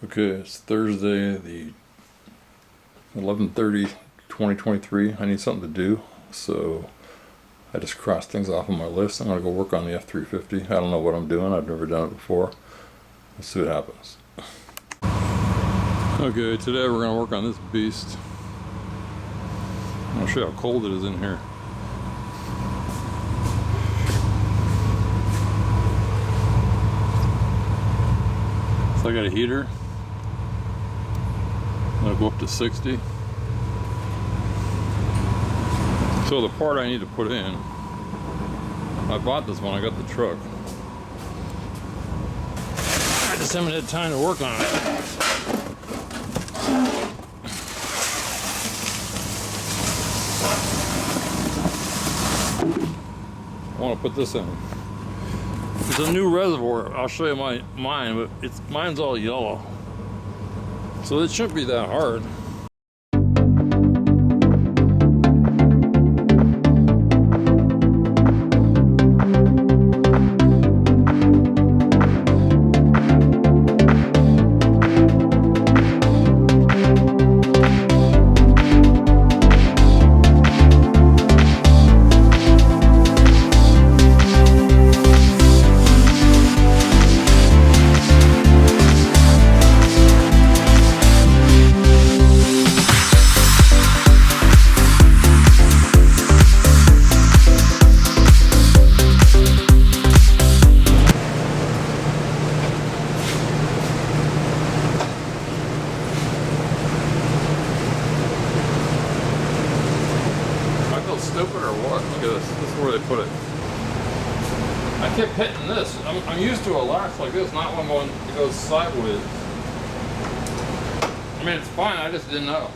Okay, it's Thursday, the 11/30/2023. I need something to do, so I just crossed things off on my list. I'm gonna go work on the F350. I don't know what I'm doing. I've never done it before. Let's see what happens. Okay, today we're gonna work on this beast. I'll show you how cold it is in here. So I got a heater. I'm gonna go up to 60. So the part I need to put in, I bought this when I got the truck. I just haven't had time to work on it. I want to put this in. It's a new reservoir. I'll show you mine, but mine's all yellow. So it shouldn't be that hard. Stupid or what? Look at this. This is where they put it. I kept hitting this. I'm used to a latch like this, not one that goes sideways. I mean, it's fine. I just didn't know.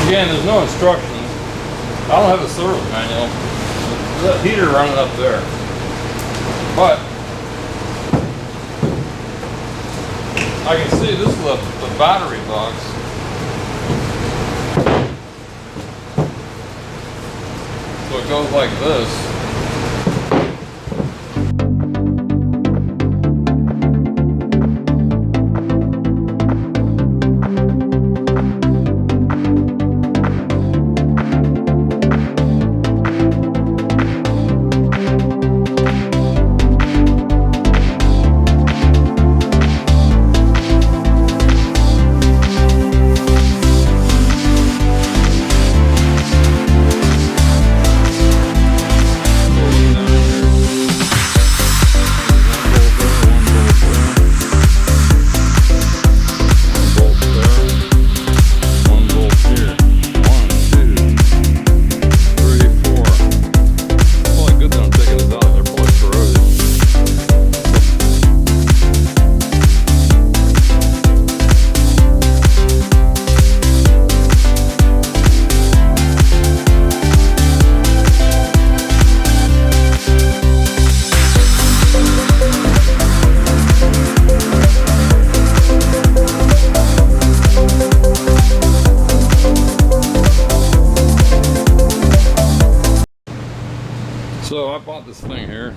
Again, there's no instructions. I don't have a service manual. There's a heater running up there. But I can see this is the battery box. So it goes like this. So I bought this thing here.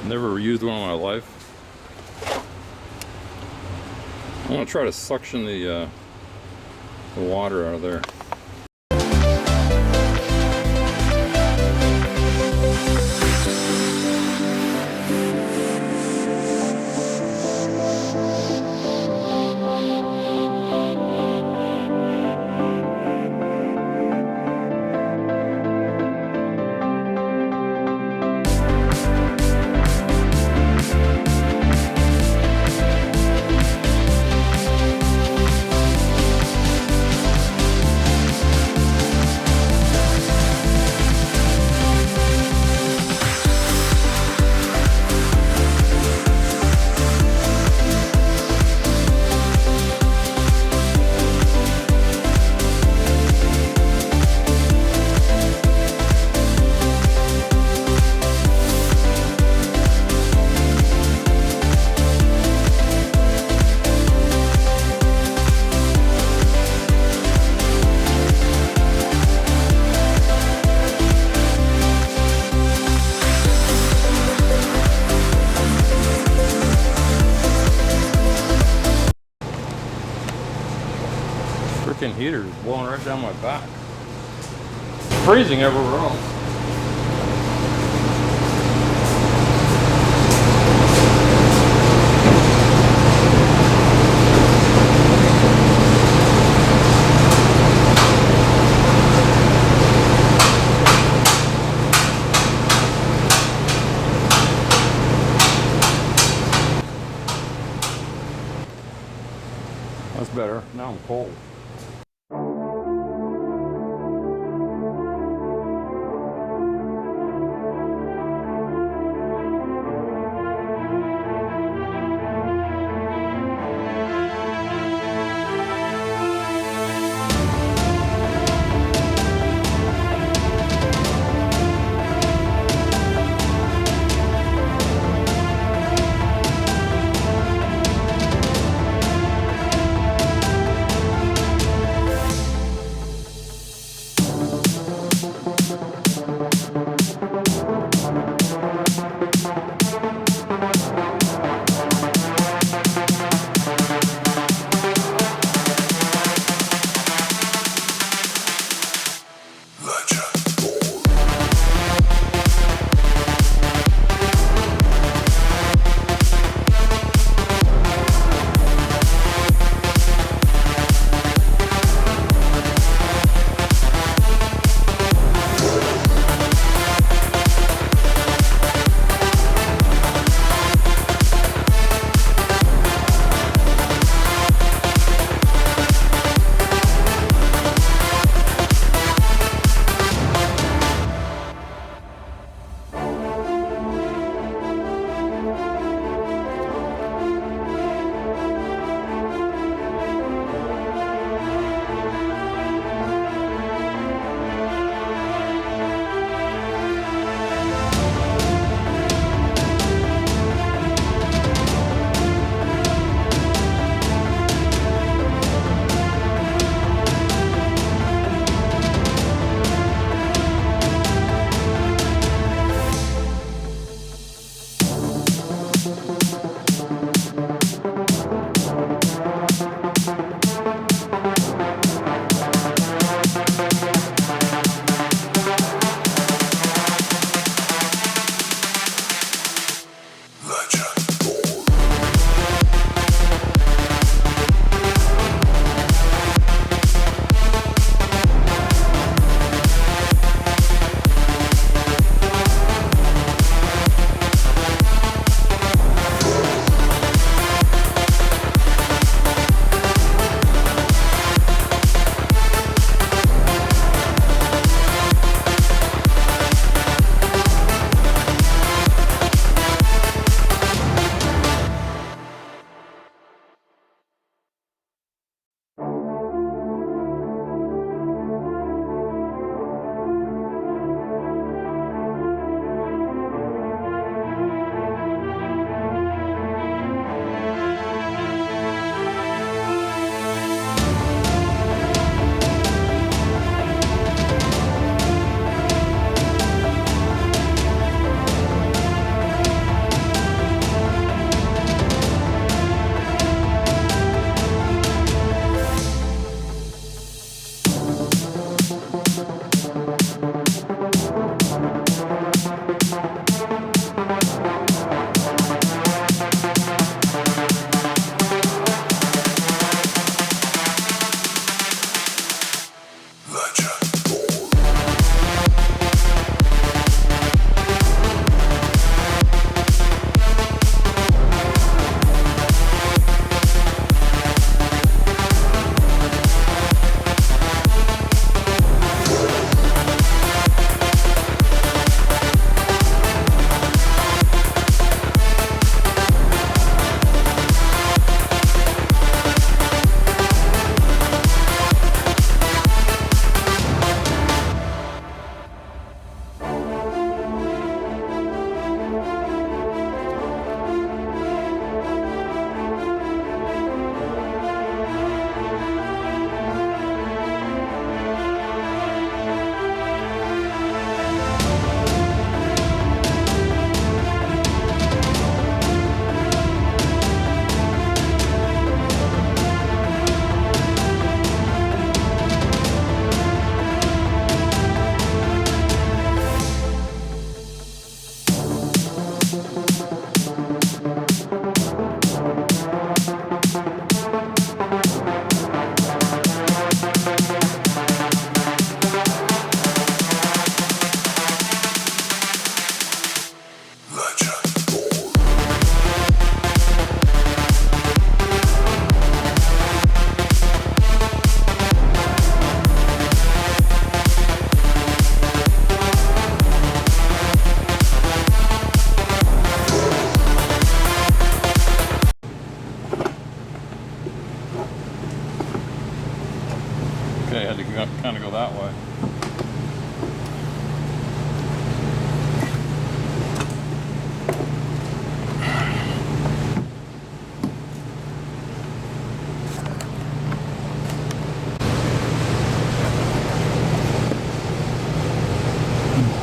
Never used one in my life. I'm gonna try to suction the water out of there. heater is blowing right down my back. It's freezing everywhere else. That's better. Now I'm cold.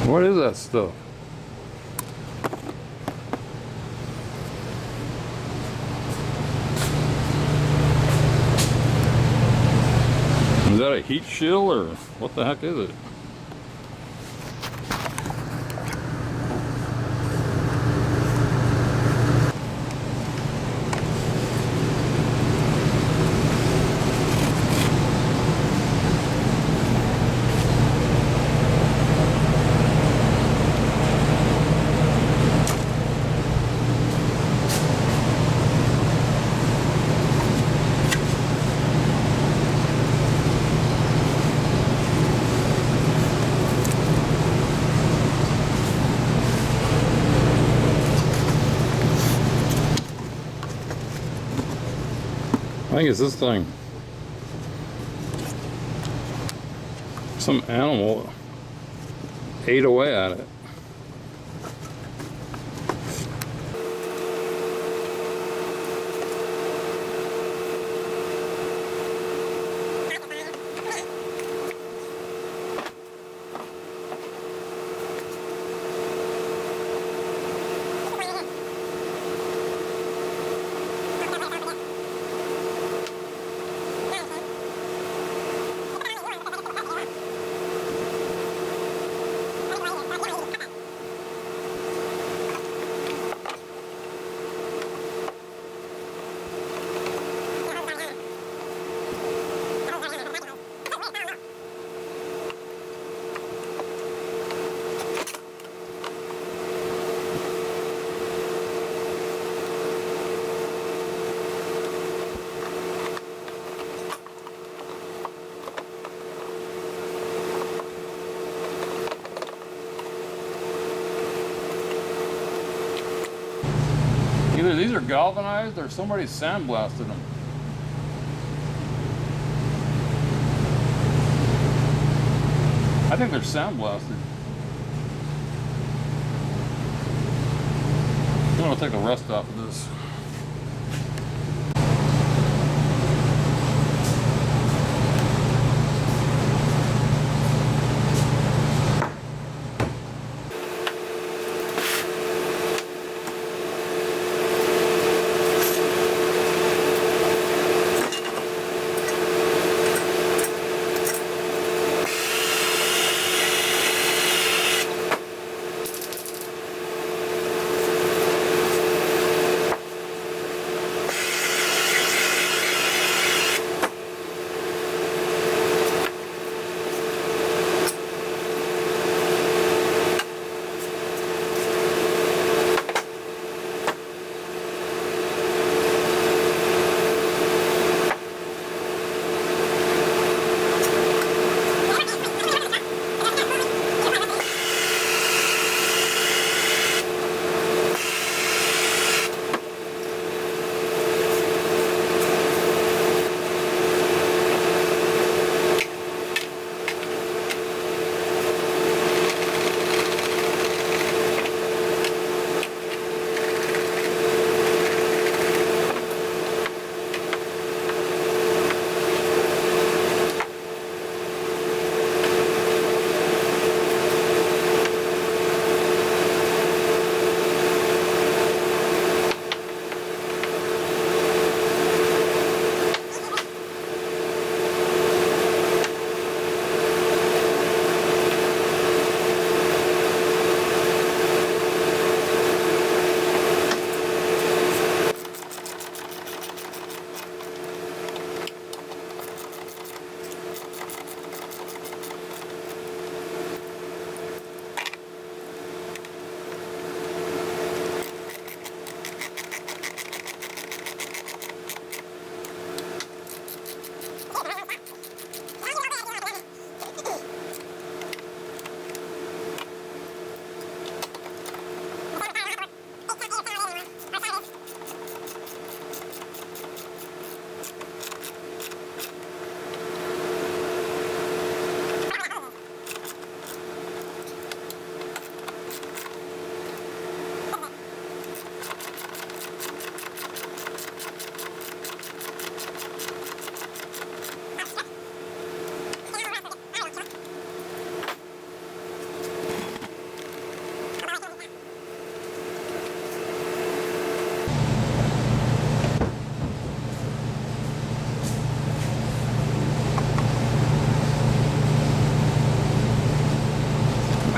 What is that stuff? Is that a heat shield or what the heck is it? I think it's this thing. Some animal ate away at it. Either these are galvanized or somebody sandblasted them. I think they're sandblasted. I'm gonna take the rust off of this.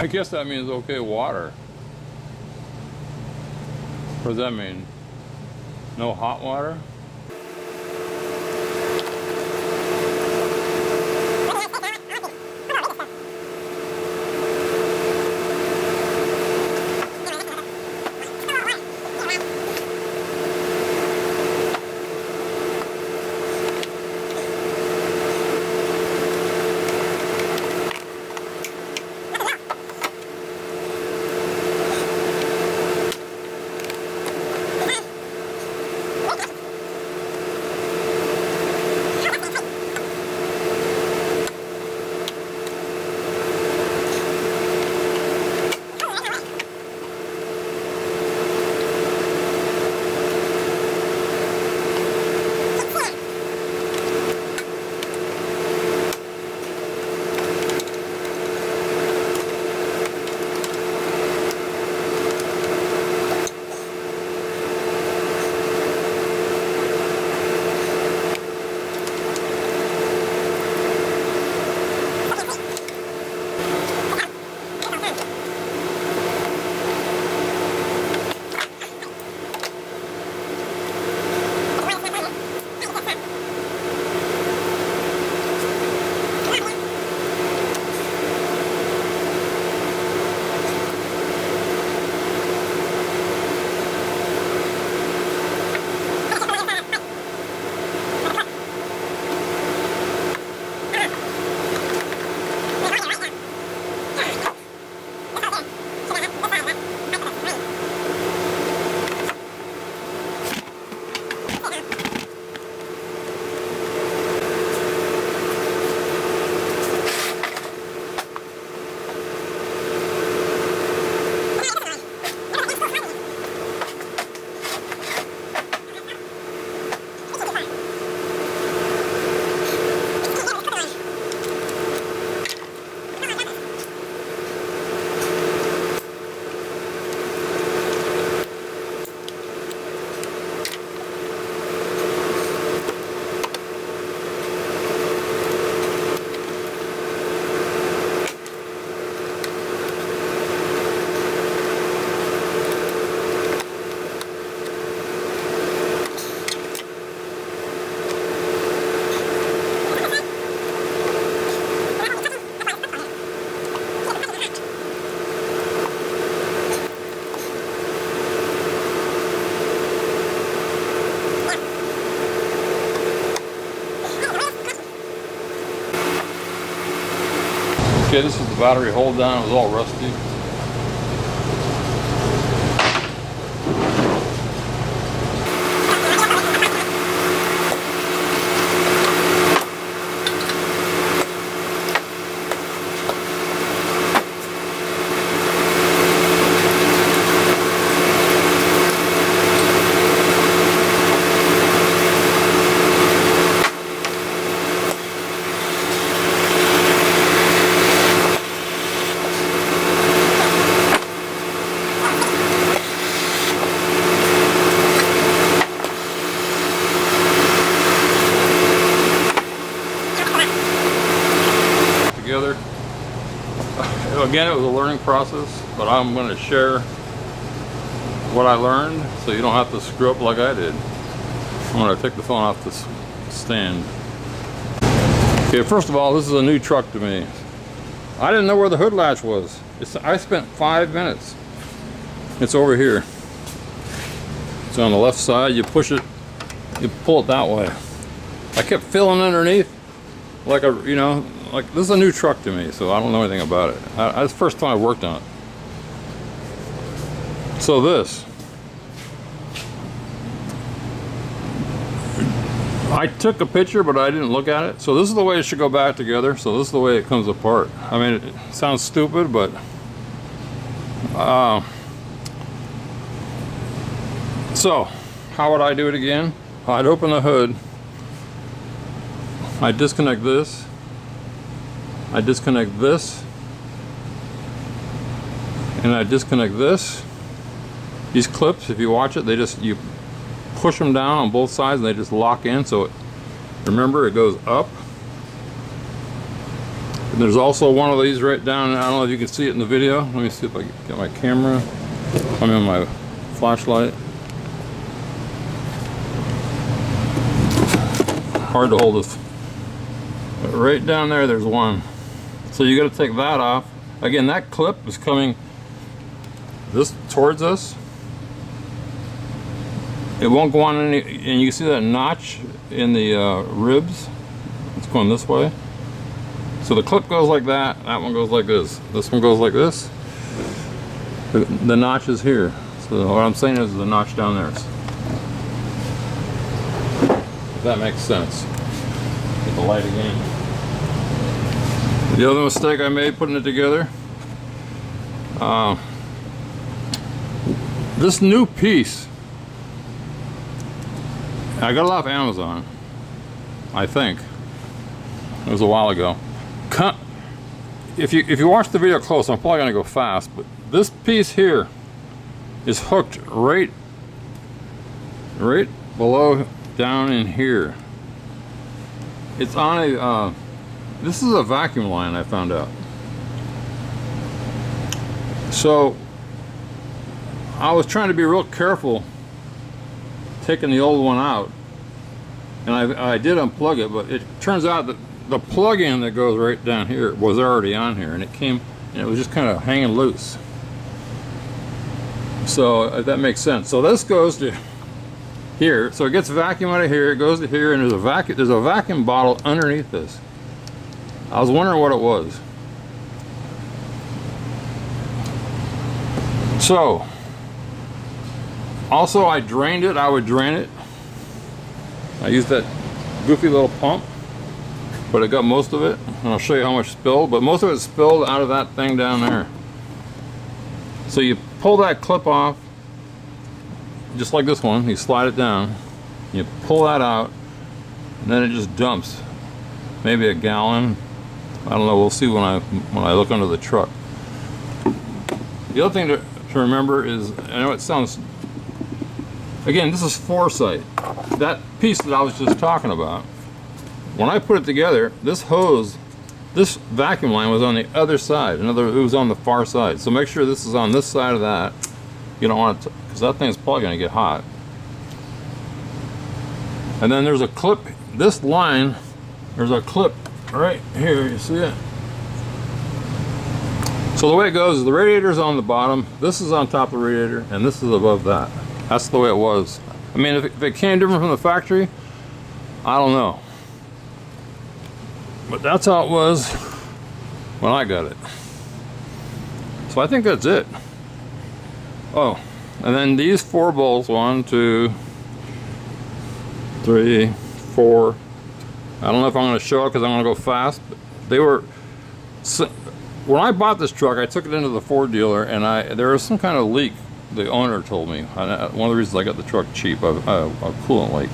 I guess that means okay water. What does that mean? No hot water? Okay, this is the battery hold down. It was all rusty. Together. Again, it was a learning process, but I'm going to share what I learned so you don't have to screw up like I did. I'm going to take the phone off this stand. Okay, first of all, this is a new truck to me. I didn't know where the hood latch was. I spent 5 minutes. It's over here. It's on the left side. You push it, you pull it that way. I kept feeling underneath like a, you know, like this is a new truck to me, so I don't know anything about it. It's the first time I worked on it. So this, I took a picture, but I didn't look at it. So this is the way it should go back together. So this is the way it comes apart. I mean, it sounds stupid, but so how would I do it again? I'd open the hood. I disconnect this. I disconnect this. And I disconnect this. These clips, if you watch it, you push them down on both sides and they just lock in. So remember, it goes up And there's also one of these right down, I don't know if you can see it in the video. Let me see if I can get my camera. I mean my flashlight. Hard to hold this. But right down there, there's one. So you got to take that off. Again, that clip is coming this towards us. It won't go on any, and you can see that notch in the ribs. It's going this way. So the clip goes like that. That one goes like this. This one goes like this. The notch is here. So what I'm saying is the notch down there. If that makes sense. Get the light again. The other mistake I made putting it together. This new piece, I got it off Amazon, I think. It was a while ago. If you watch the video close, I'm probably gonna go fast, but this piece here is hooked right below down in here. It's on a this is a vacuum line, I found out. So I was trying to be real careful taking the old one out, and I did unplug it, but it turns out that the plug-in that goes right down here was already on here, and it came and it was just kind of hanging loose. So if that makes sense. So this goes to here, so it gets vacuum out of here, it goes to here, and there's a vacuum bottle underneath this. I was wondering what it was. So also I drained it. I would drain it. I used that goofy little pump, but it got most of it, and I'll show you how much spilled, but most of it spilled out of that thing down there. So you pull that clip off, just like this one, you slide it down, you pull that out, and then it just dumps maybe a gallon. I don't know, we'll see when I look under the truck. The other thing to remember is, I know it sounds, again, this is foresight. That piece that I was just talking about, when I put it together, this hose, this vacuum line was on the other side. In other words, it was on the far side. So make sure this is on this side of that. You don't want it, because that thing's probably going to get hot. And then there's a clip, this line, there's a clip right here, you see it? So the way it goes is the radiator's on the bottom, this is on top of the radiator, and this is above that. That's the way it was. I mean, if it came different from the factory, I don't know. But that's how it was when I got it. So I think that's it. Oh, and then these 4 bolts, 1, 2, 3, 4. I don't know if I'm going to show it because I'm going to go fast. But they were, when I bought this truck, I took it into the Ford dealer, and there was some kind of leak. The owner told me. One of the reasons I got the truck cheap, a coolant leak.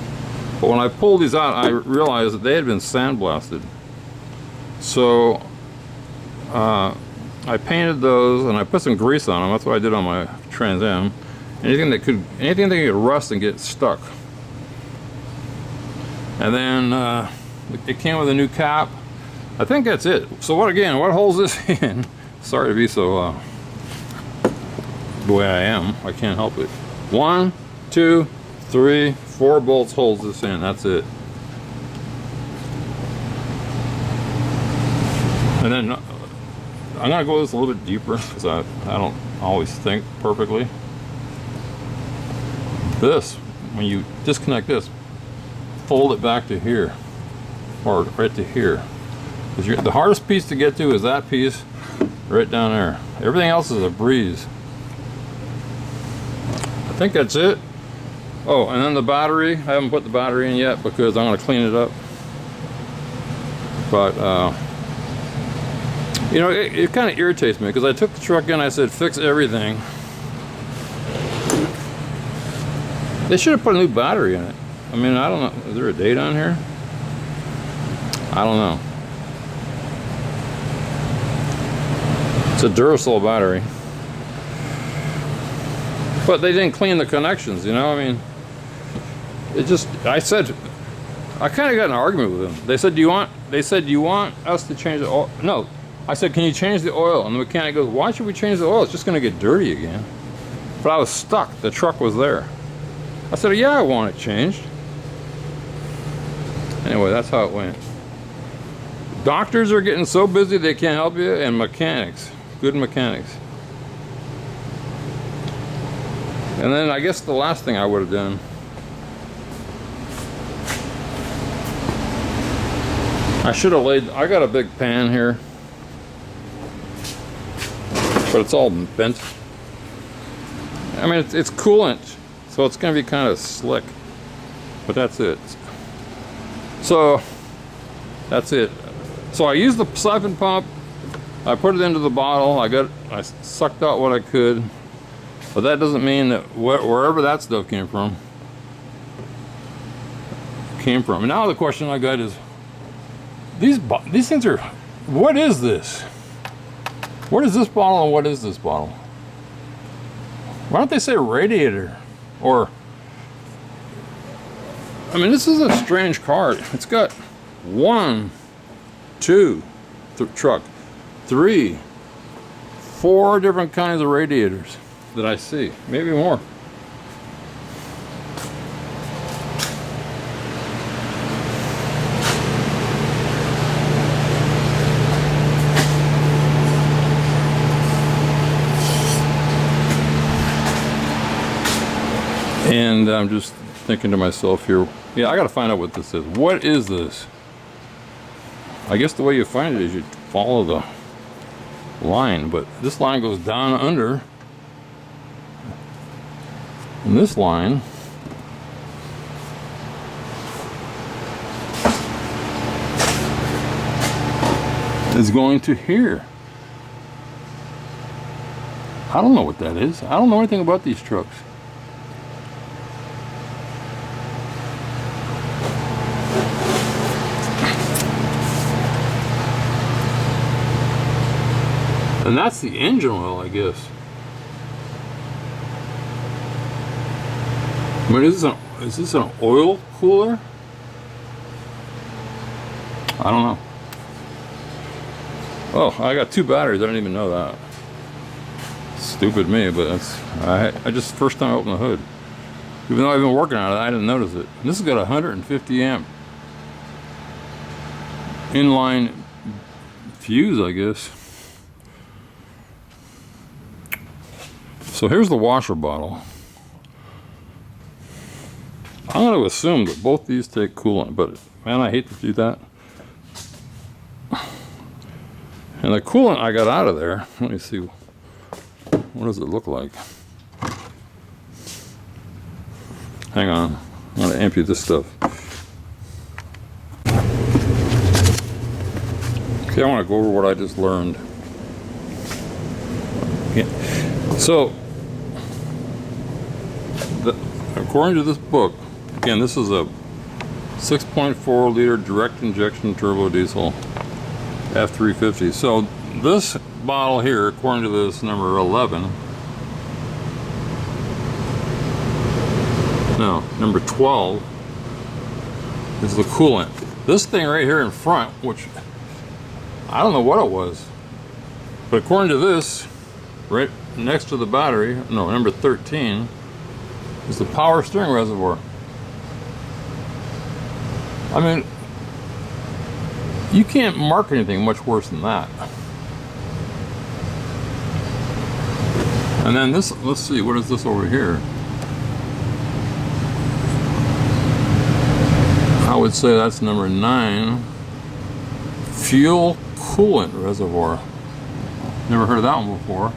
But when I pulled these out, I realized that they had been sandblasted. So I painted those, and I put some grease on them. That's what I did on my Trans Am. Anything that could rust and get stuck. And then it came with a new cap. I think that's it. So what holds this in? Sorry to be so the way I am. I can't help it. 1, 2, 3, 4 bolts holds this in. That's it. And then I'm gonna go this a little bit deeper because I don't always think perfectly. This, when you disconnect this, fold it back to here, or right to here. Because the hardest piece to get to is that piece right down there. Everything else is a breeze. I think that's it. Oh, and then the battery. I haven't put the battery in yet because I'm going to clean it up. But you know, it kind of irritates me because I took the truck in. I said fix everything. They should have put a new battery in it. I mean, I don't know. Is there a date on here? I don't know. It's a Duracell battery. But they didn't clean the connections, you know? I mean, it just, I kind of got in an argument with them. They said, do you want they said, "You want us to change the oil?" No, I said, "Can you change the oil?" And the mechanic goes, "Why should we change the oil? It's just going to get dirty again." But I was stuck. The truck was there. I said, "Yeah, I want it changed." Anyway, that's how it went. Doctors are getting so busy they can't help you, and mechanics, good mechanics. And then I guess the last thing I would have done, I should have laid, I got a big pan here, but it's all bent. I mean, it's coolant, so it's going to be kind of slick, but that's it. So, that's it. So I used the siphon pump, I put it into the bottle, I sucked out what I could, but that doesn't mean that wherever that stuff came from. And now the question I got is, these things are, what is this? What is this bottle and what is this bottle? Why don't they say radiator? Or, I mean, this is a strange card. It's got 1, 2, truck, 3, 4 different kinds of radiators that I see, maybe more. And I'm just thinking to myself here, yeah, I gotta find out what this is. What is this? I guess the way you find it is you follow the line, but this line goes down under, and this line is going to here. I don't know what that is. I don't know anything about these trucks. And that's the engine oil, I guess. I mean, is this an oil cooler? I don't know. Oh, I got 2 batteries. I didn't even know that. Stupid me, but that's, I just first time I opened the hood. Even though I've been working on it, I didn't notice it. And this has got a 150 amp inline fuse, I guess. So here's the washer bottle. I'm going to assume that both these take coolant, but man, I hate to do that. And the coolant I got out of there, let me see, what does it look like? Hang on, I'm going to empty this stuff. Okay, I want to go over what I just learned. Okay. So, according to this book, again, this is a 6.4 liter direct injection turbo diesel F350. So this bottle here, according to this number 11, no, number 12 is the coolant. This thing right here in front, which I don't know what it was, but according to this, right next to the battery, no, number 13, is the power steering reservoir. I mean, you can't mark anything much worse than that. And then this, let's see, what is this over here? I would say that's number 9, fuel coolant reservoir. Never heard of that one before.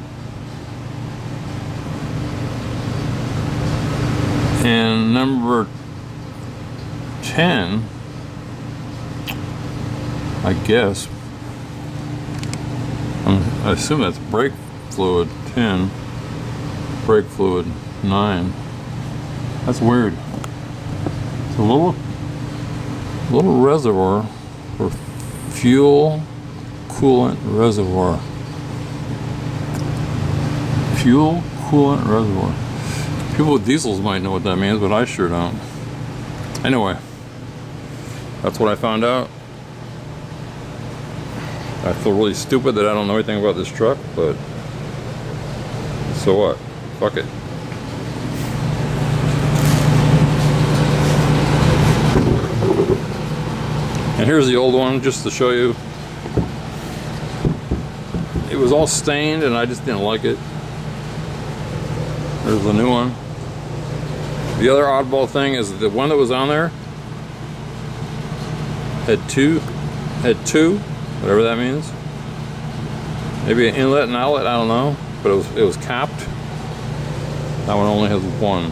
And number 10, I guess, I assume that's brake fluid 10, brake fluid 9. That's weird. It's a little reservoir for fuel coolant reservoir. Fuel coolant reservoir. People with diesels might know what that means, but I sure don't. Anyway, that's what I found out. I feel really stupid that I don't know anything about this truck, but so what? Fuck it. And here's the old one, just to show you. It was all stained and I just didn't like it. There's the new one. The other oddball thing is the one that was on there had two, whatever that means. Maybe an inlet and outlet, I don't know. But it was capped. That one only has one.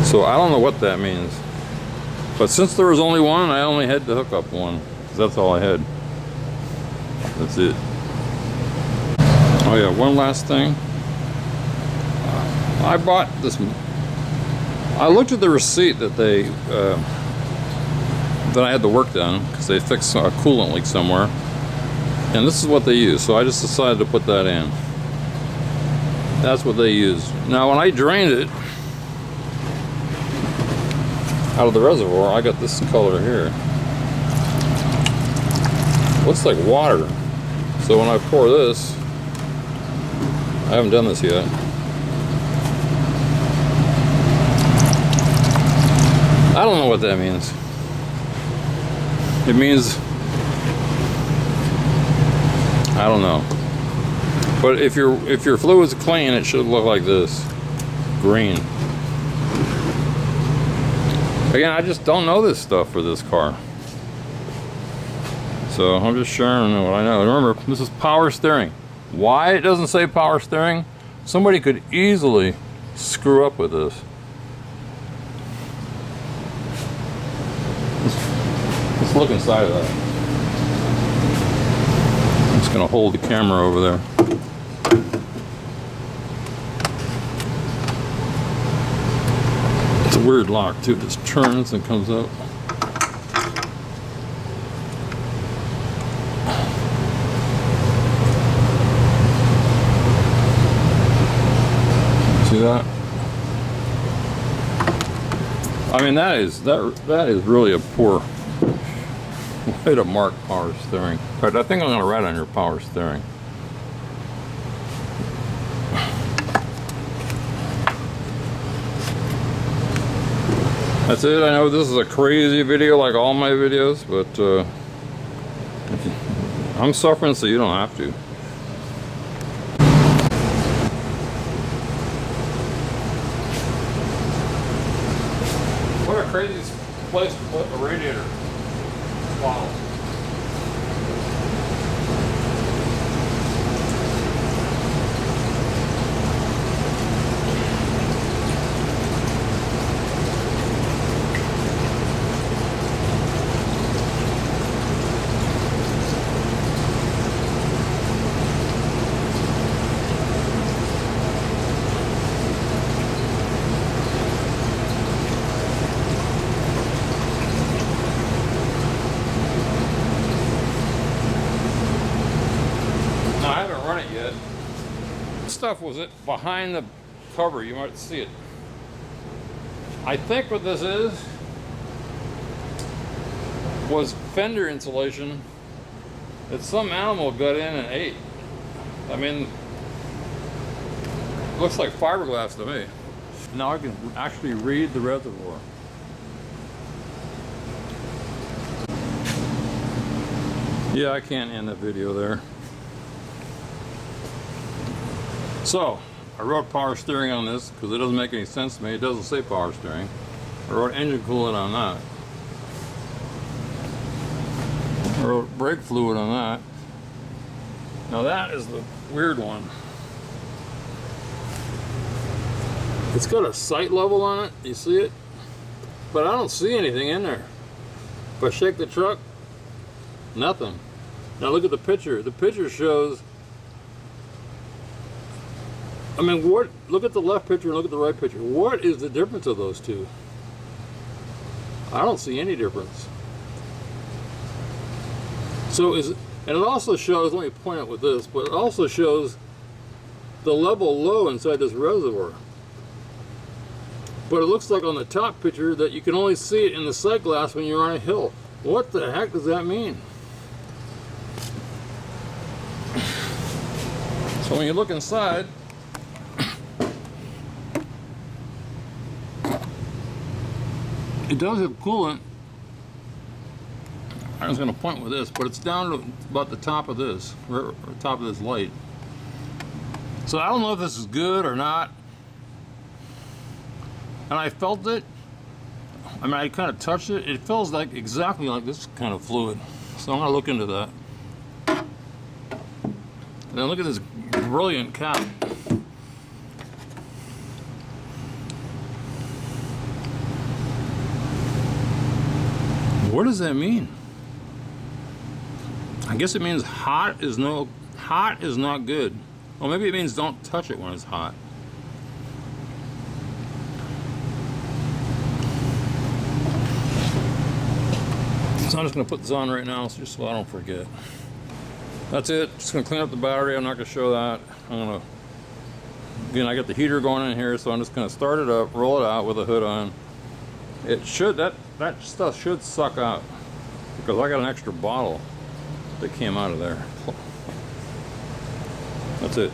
So I don't know what that means. But since there was only one, I only had to hook up one. 'Cause that's all I had. That's it. Oh yeah, one last thing. I bought this. I looked at the receipt that they that I had the work done because they fixed a coolant leak somewhere, and this is what they use. So I just decided to put that in. That's what they used. Now, when I drained it out of the reservoir, I got this color here. Looks like water. So when I pour this, I haven't done this yet. I don't know what that means. It means, I don't know. But if your fluid's clean, it should look like this, green. Again, I just don't know this stuff for this car. So I'm just sharing what I know. Remember, this is power steering. Why it doesn't say power steering? Somebody could easily screw up with this. Let's look inside of that. I'm just gonna hold the camera over there. It's a weird lock too. It just turns and comes up. See that? I mean, that is really a poor way to mark power steering. In fact, I think I'm going to write on your power steering. That's it. I know this is a crazy video like all my videos, but I'm suffering so you don't have to. What a crazy place to put a radiator bottle. Stuff was it behind the cover, you might see it. I think what this was fender insulation that some animal got in and ate. I mean, looks like fiberglass to me. Now I can actually read the reservoir. Yeah, I can't end the video there. So, I wrote power steering on this because it doesn't make any sense to me. It doesn't say power steering. I wrote engine coolant on that. I wrote brake fluid on that. Now that is the weird one. It's got a sight level on it. You see it? But I don't see anything in there. If I shake the truck, nothing. Now look at the picture. The picture shows, I mean, look at the left picture and look at the right picture. What is the difference of those two? I don't see any difference. So and it also shows, let me point out with this, but it also shows the level low inside this reservoir. But it looks like on the top picture that you can only see it in the sight glass when you're on a hill. What the heck does that mean? So when you look inside, it does have coolant. I was going to point with this, but it's down to about the top of this, or top of this light. So I don't know if this is good or not. And I felt it. I mean, I kind of touched it. It feels like exactly like this kind of fluid. So I'm going to look into that. And then look at this brilliant cap. What does that mean? I guess it means hot is not good. Well, maybe it means don't touch it when it's hot. So I'm just going to put this on right now, just so I don't forget. That's it. Just going to clean up the battery. I'm not going to show that. I'm going to, again, I got the heater going in here, so I'm just going to start it up, roll it out with the hood on. It should, that stuff should suck out, because I got an extra bottle that came out of there. That's it.